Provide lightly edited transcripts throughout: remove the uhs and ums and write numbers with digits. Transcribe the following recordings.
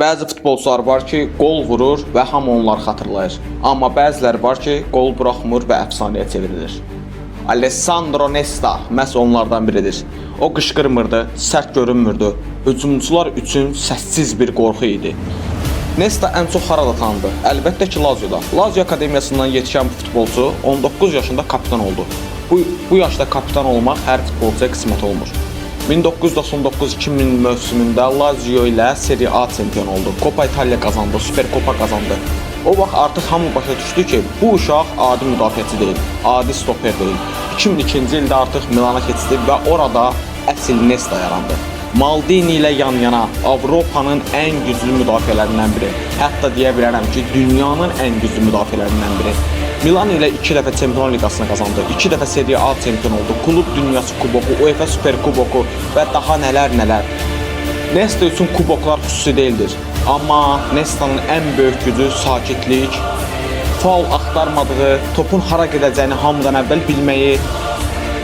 Bəzi futbolçular var ki, qol vurur və hamı onları xatırlayır. Amma bəziləri var ki, qol buraxmır və əfsanəyə çevrilir. Alessandro Nesta məhz onlardan biridir. O qışqırmırdı, sərt görünmürdü. Hücumçular üçün səssiz bir qorxu idi. Nesta ən çox harada tanındı? Əlbəttə ki, Lazioda. Lazio akademiyasından yetişən bu futbolçu 19 yaşında kapitan oldu. Bu yaşda kapitan olmaq hər futbolcuya qismət olmur. 1999-2000 mövsümündə Lazio ilə Serie A çempion oldu. Copa Italia qazandı, Super Copa qazandı. O vaxt artıq hamı başa düşdü ki, bu uşaq adi müdafiəçi deyil, adi stoper deyil. 2002-ci ildə artıq Milana keçdi və orada əsl Nesta yarandı. Maldini ilə yan-yana Avropanın ən güclü müdafiələrindən biri. Hətta deyə bilərəm ki, dünyanın ən güclü müdafiələrindən biri. Milan ilə 2 dəfə Çempionlar Liqasını qazandı, 2 dəfə Serie A çempion oldu, Klub Dünyası kuboku, UEFA Super kuboku və daha nələr. Nesta üçün kuboklar xüsusi deyildir. Amma Nesta'nın ən böyük gücü sakitlik, faul axtarmadığı, topun hara gedəcəyini hamıdan əvvəl bilməyi,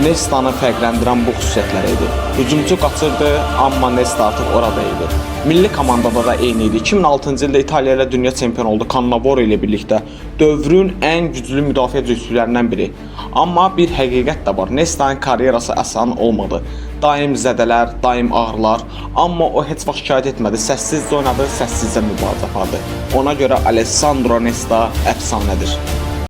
Nesta'nı fərqləndirən bu xüsusiyyətləri idi. Hücumçu qaçırdı, amma Nesta artıq orada idi. Milli komandada da eyni idi. 2006-cı ildə İtaliya ilə dünya çempionu oldu Cannavaro ilə birlikdə. Dövrün ən güclü müdafiə cüsülərindən biri. Amma bir həqiqət də var. Nesta'nın karyerası asan olmadı. Daim zədələr, daim ağrılar. Amma o heç vaxt şikayət etmədi. Səssizcə oynadı, səssizcə mübarizə apardı. Ona görə Alessandro Nesta əfsanədir.